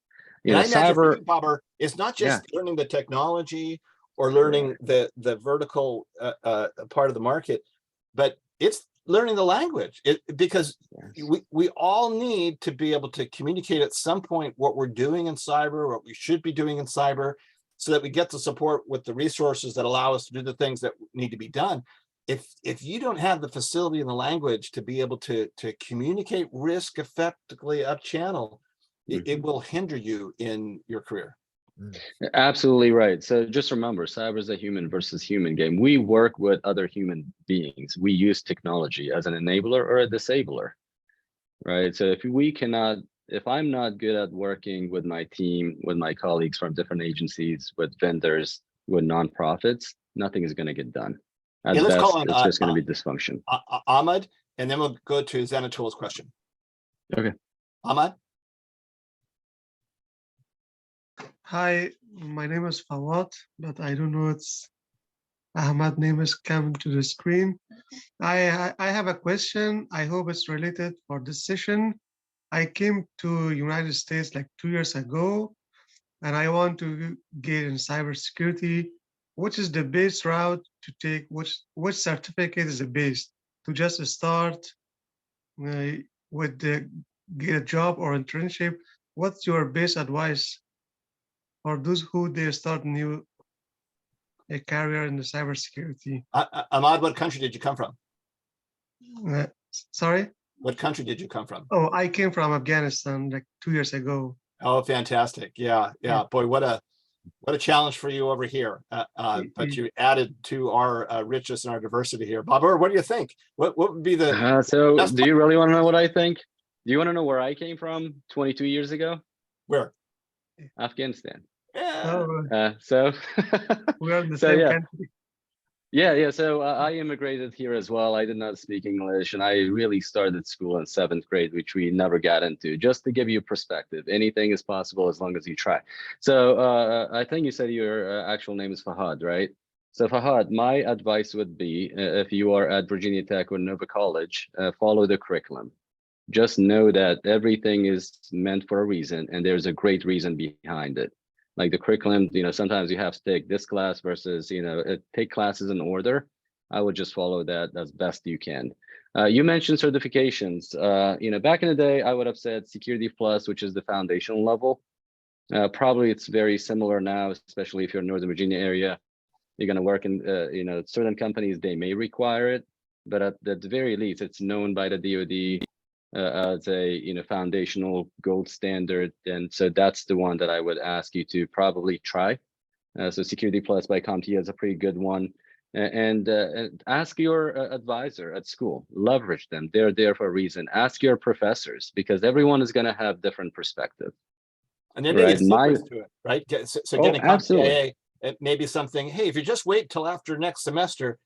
And I imagine for you, Babur, it's not just learning the technology or learning the vertical part of the market, but it's learning the language. Because we all need to be able to communicate at some point what we're doing in cyber, what we should be doing in cyber, so that we get the support with the resources that allow us to do the things that need to be done. If you don't have the facility and the language to be able to communicate risk effectively up channel, it will hinder you in your career. Absolutely right. So just remember, cyber is a human versus human game. We work with other human beings. We use technology as an enabler or a disabler, right? So if I'm not good at working with my team, with my colleagues from different agencies, with vendors, with nonprofits, nothing is going to get done. At let's best, call on, it's just going to be dysfunction. Ahmad, and then we'll go to Zanatul's question. Okay. Ahmad? Hi, my name is Fawad, but I don't know it's Ahmad name is coming to the screen. I have a question. I hope it's related for this session. I came to United States like 2 years ago, and I want to get in cybersecurity. Which is the best route to take? Which certificate is the best to just start with get a job or internship? What's your best advice for those who they start a career in the cybersecurity? Ahmad, what country did you come from? Sorry? What country did you come from? Oh, I came from Afghanistan like 2 years ago. Oh, fantastic. Yeah. Boy, what a challenge for you over here. But you added to our richness and our diversity here. Babur, what do you think? What would be the so do you really want to know what I think? Do you want to know where I came from 22 years ago? Where? Afghanistan. Yeah. So we are in the same country. Yeah. So I immigrated here as well. I did not speak English, and I really started school in 7th grade, which we never got into. Just to give you perspective, anything is possible as long as you try. So I think you said your actual name is Fahad, right? So Fahad, my advice would be, if you are at Virginia Tech or Nova College, follow the curriculum. Just know that everything is meant for a reason, and there's a great reason behind it. Like the curriculum, sometimes you have to take this class versus, take classes in order. I would just follow that as best you can. You mentioned certifications. Back in the day, I would have said Security Plus, which is the foundational level. Probably it's very similar now, especially if you're in Northern Virginia area. You're going to work in, certain companies, they may require it. but at the very least, it's known by the DoD as a foundational gold standard. And so that's the one that I would ask you to probably try. So Security Plus by CompTIA is a pretty good one. And ask your advisor at school, leverage them. They're there for a reason. Ask your professors, because everyone is going to have different perspective. And there may be Right, my- secrets to it, right? So Oh, getting absolutely. CompTIA, it may be something, hey, if you just wait till after next semester,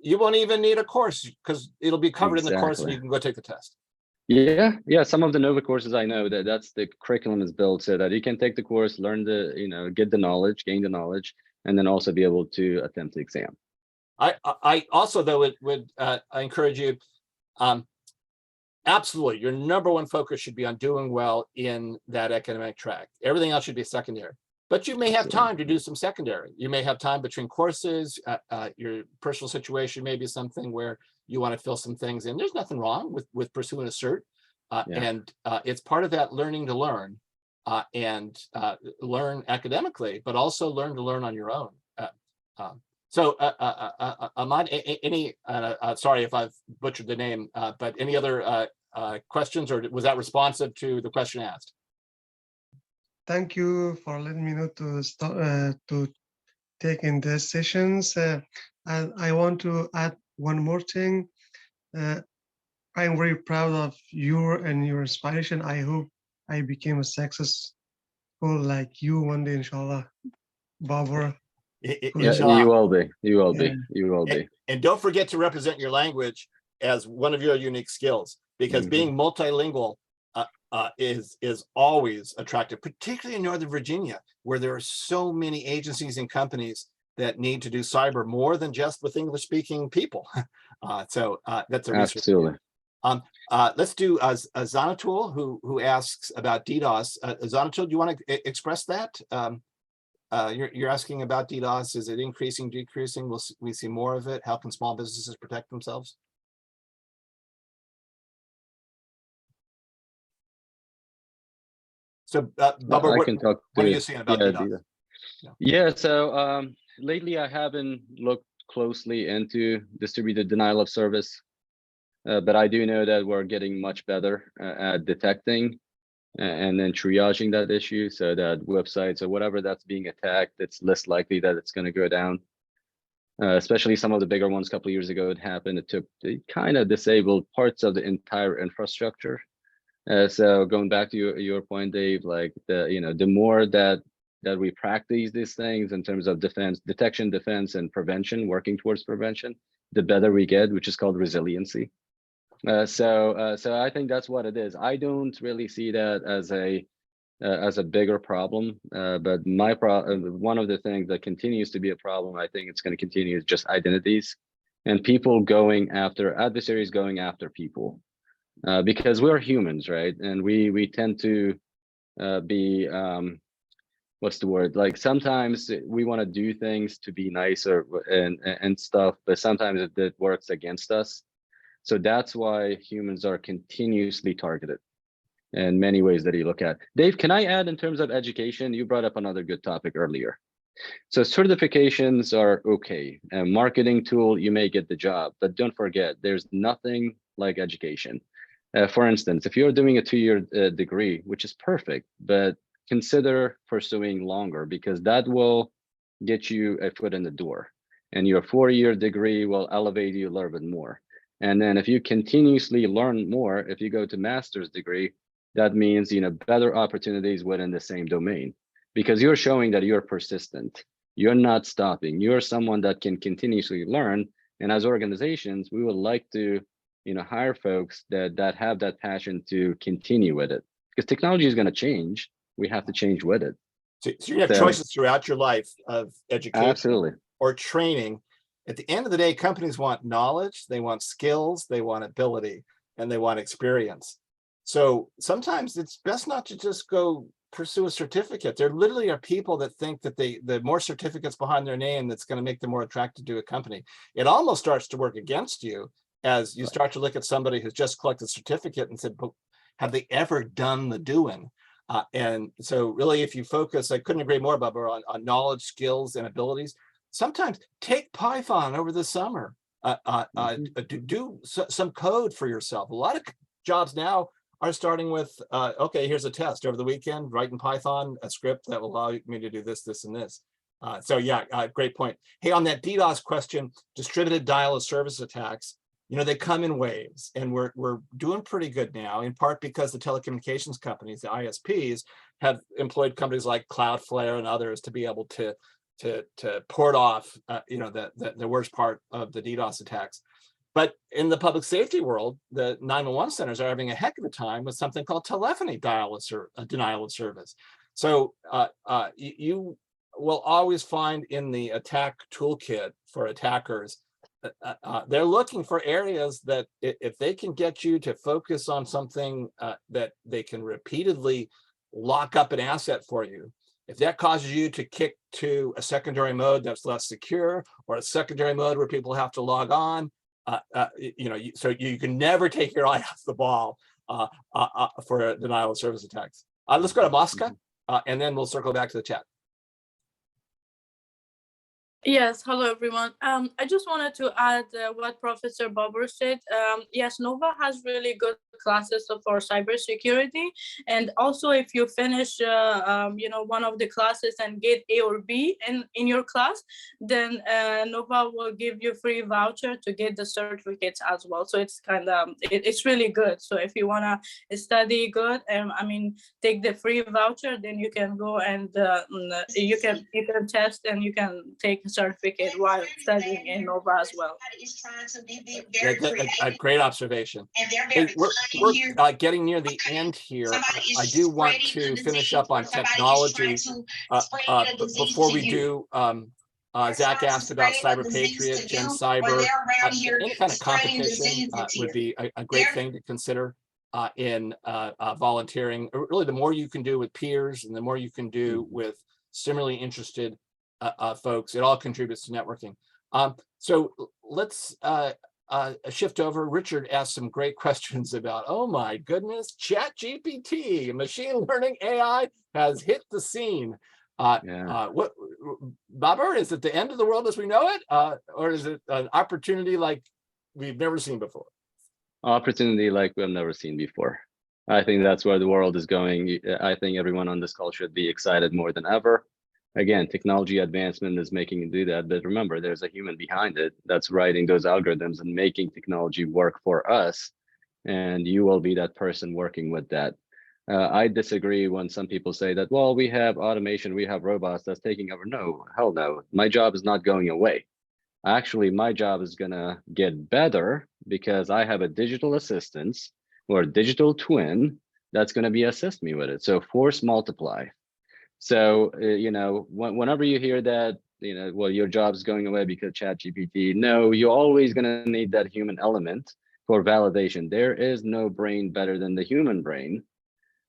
you won't even need a course because it'll be covered in the course and Exactly. you can go take the test. Yeah. Some of the Nova courses I know that's the curriculum is built so that you can take the course, learn get the knowledge, gain the knowledge, and then also be able to attempt the exam. I also though would I encourage you, absolutely, your number one focus should be on doing well in that academic track. Everything else should be secondary. But you may have time to do some secondary. You may have time between courses. Your personal situation may be something where you want to fill some things in. There's nothing wrong with pursuing a cert. And it's part of that learning to learn and learn academically, but also learn to learn on your own. So Ahmad, sorry if I've butchered the name, but any other questions, or was that responsive to the question asked? Thank you for letting me know to start to take in these sessions. And I want to add one more thing. I'm very proud of you and your inspiration. I hope I became a successful like you one day, inshallah. Babur. Yeah, you will be. You will be. You will be. And don't forget to represent your language as one of your unique skills, because being multilingual is always attractive, particularly in Northern Virginia, where there are so many agencies and companies that need to do cyber more than just with English-speaking people. So that's a research. Absolutely. Let's do Zanatul, who asks about DDoS. Zanatul, do you want to express that? You're asking about DDoS. Is it increasing, decreasing? Will we see more of it? How can small businesses protect themselves? So, Babur, I can talk. what are you saying about DDoS? So lately I haven't looked closely into distributed denial of service, but I do know that we're getting much better at detecting and then triaging that issue, so that websites or whatever that's being attacked, it's less likely that it's going to go down. Especially some of the bigger ones. A couple of years ago, it kind of disabled parts of the entire infrastructure. So going back to your point, Dave, like the more that we practice these things in terms of detection, defense, and prevention, working towards prevention, the better we get, which is called resiliency. So I think that's what it is. I don't really see that as a bigger problem, but one of the things that continues to be a problem, I think it's going to continue, is just identities and people adversaries going after people, because we're humans, right? And we tend to be what's the word? Like sometimes we want to do things to be nicer and stuff, but sometimes it works against us. So that's why humans are continuously targeted in many ways that you look at. Dave, can I add in terms of education? You brought up another good topic earlier. So certifications are okay. A marketing tool, you may get the job, but don't forget, there's nothing like education. For instance, if you're doing a 2-year degree, which is perfect, but consider pursuing longer, because that will get you a foot in the door. And your 4-year degree will elevate you a little bit more. And then if you continuously learn more, if you go to master's degree, that means better opportunities within the same domain, because you're showing that you're persistent. You're not stopping. You're someone that can continuously learn. And as organizations, we would like to hire folks that have that passion to continue with it, because technology is going to change. We have to change with it. So you have choices throughout your life of education. Absolutely. Or training. At the end of the day, companies want knowledge, they want skills, they want ability, and they want experience. So sometimes it's best not to just go pursue a certificate. There literally are people that think that the more certificates behind their name, that's going to make them more attracted to a company. It almost starts to work against you as you start to look at somebody who's just collected a certificate and said, but have they ever done the doing? And so really, if you focus, I couldn't agree more, Babur, on knowledge, skills, and abilities. Sometimes take Python over the summer. do some code for yourself. A lot of jobs now are starting with, okay, here's a test over the weekend, write in Python a script that will allow me to do this, this, and this. So yeah, great point. Hey, on that DDoS question, distributed denial of service attacks, you know, they come in waves, and we're doing pretty good now, in part because the telecommunications companies, the ISPs, have employed companies like Cloudflare and others to be able to port off, you know, the worst part of the DDoS attacks. But in the public safety world, the 911 centers are having a heck of a time with something called telephony denial of service. So you will always find in the attack toolkit for attackers, they're looking for areas that if they can get you to focus on something that they can repeatedly lock up an asset for you, if that causes you to kick to a secondary mode that's less secure, or a secondary mode where people have to log on, you know, so you can never take your eye off the ball for denial of service attacks. Let's go to Mosca, and then we'll circle back to the chat. Yes, hello everyone. I just wanted to add what Professor Babur said. Yes, Nova has really good classes for cybersecurity, and also if you finish, you know, one of the classes and get A or B in your class, then Nova will give you free voucher to get the certificates as well. So it's kind of it's really good. So if you wanna study good, I mean, take the free voucher, then you can go and you can test and you can take certificate while studying in Nova as well. A great observation. Hey, we're getting near the end here. I do want to finish up on technology. Before we do, Zach asked about Cyber Patriot, Gen Cyber. Any kind of competition would be a great thing to consider in volunteering. Really, the more you can do with peers and the more you can do with similarly interested folks, it all contributes to networking. So let's shift over. Richard asked some great questions about, oh my goodness, ChatGPT, machine learning AI has hit the scene. What, Babur, is it the end of the world as we know it? Or is it an opportunity like we've never seen before? Opportunity like we've never seen before. I think that's where the world is going. I think everyone on this call should be excited more than ever. Again, technology advancement is making it do that, but remember, there's a human behind it that's writing those algorithms and making technology work for us, and you will be that person working with that. I disagree when some people say that, well, we have automation, we have robots that's taking over. No, hell no. My job is not going away. Actually, my job is gonna get better because I have a digital assistant or a digital twin that's gonna be assist me with it. So force multiply. So, you know, whenever you hear that, you know, well, your job's going away because ChatGPT, no, you're always going to need that human element for validation. There is no brain better than the human brain.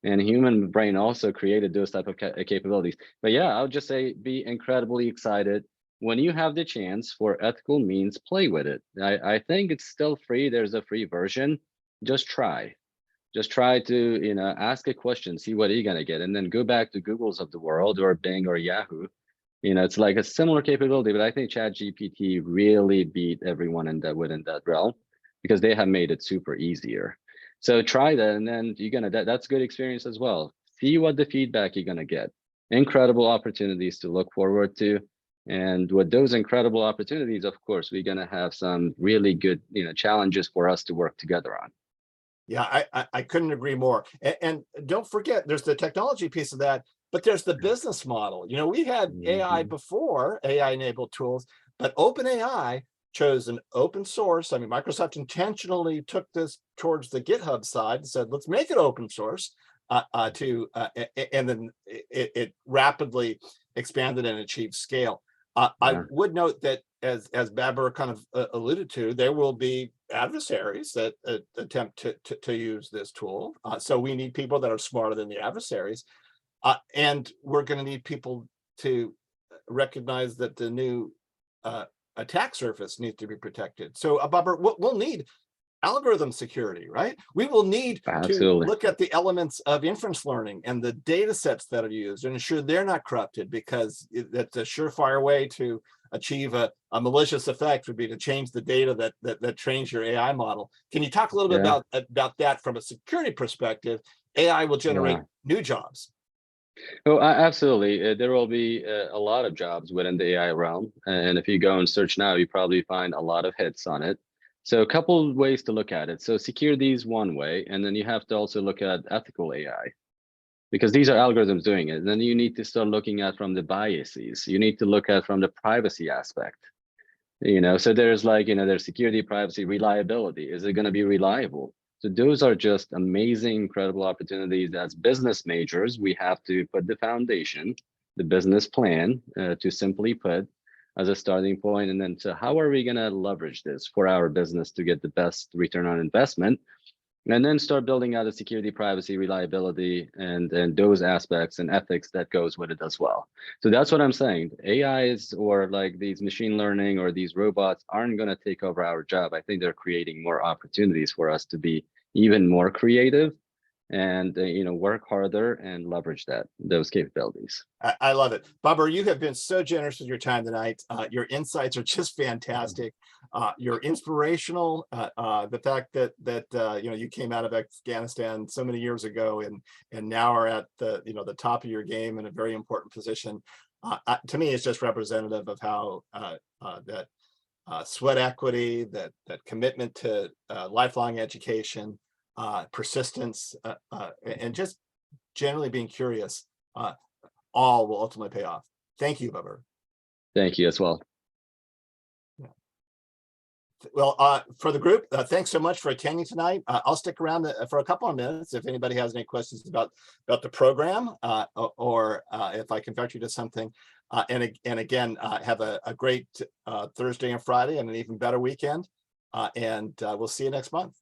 And human brain also created those type of capabilities. But yeah, I'll just say be incredibly excited. When you have the chance for ethical means, play with it. I think it's still free. There's a free version. Just try. Just try to, you know, ask a question, see what you're gonna get, and then go back to Google's of the world or Bing or Yahoo. You know, it's like a similar capability, but I think ChatGPT really beat everyone in that within that realm because they have made it super easier. So try that, and then you're gonna that's good experience as well. See what the feedback you're gonna get. Incredible opportunities to look forward to, and with those incredible opportunities, of course, we're gonna have some really good, you know, challenges for us to work together on. Yeah, I couldn't agree more. And don't forget, there's the technology piece of that, but there's the business model. You know, we had AI before, AI-enabled tools, but OpenAI chose an open source. I mean, Microsoft intentionally took this towards the GitHub side and said, let's make it open source, and then it rapidly expanded and achieved scale. I would note that as Babur kind of alluded to, there will be adversaries that attempt to use this tool. So we need people that are smarter than the adversaries. And we're going to need people to recognize that the new attack surface needs to be protected. So Babur, we'll need algorithm security, right? We will need to look at the elements of inference learning and the data sets that are used and ensure they're not corrupted, because that's a surefire way to achieve a malicious effect would be to change the data that trains your AI model. Can you talk a little bit about that from a security perspective? AI will generate new jobs. Oh, absolutely. There will be a lot of jobs within the AI realm. And if you go and search now, you probably find a lot of hits on it. So a couple of ways to look at it. So security is one way, and then you have to also look at ethical AI, because these are algorithms doing it. And then you need to start looking at from the biases. You need to look at from the privacy aspect. So there's there's security, privacy, reliability. Is it going to be reliable? So those are just amazing, incredible opportunities. As business majors, we have to put the foundation, the business plan, to simply put, as a starting point. And then, so how are we going to leverage this for our business to get the best return on investment? And then start building out the security, privacy, reliability, and those aspects and ethics that goes with it as well. So that's what I'm saying. AIs or like these machine learning or these robots aren't going to take over our job. I think they're creating more opportunities for us to be even more creative and work harder and leverage those capabilities. I love it. Babur, you have been so generous with your time tonight. Your insights are just fantastic. You're inspirational. The fact that you came out of Afghanistan so many years ago and now are at the top of your game in a very important position. To me, it's just representative of how that sweat equity, that commitment to lifelong education, persistence, and just generally being curious, all will ultimately pay off. Thank you, Babur. Thank you as well. Well, for the group, thanks so much for attending tonight. I'll stick around for a couple of minutes if anybody has any questions about the program, or if I can direct you to something. And again, have a great Thursday and Friday and an even better weekend. And we'll see you next month.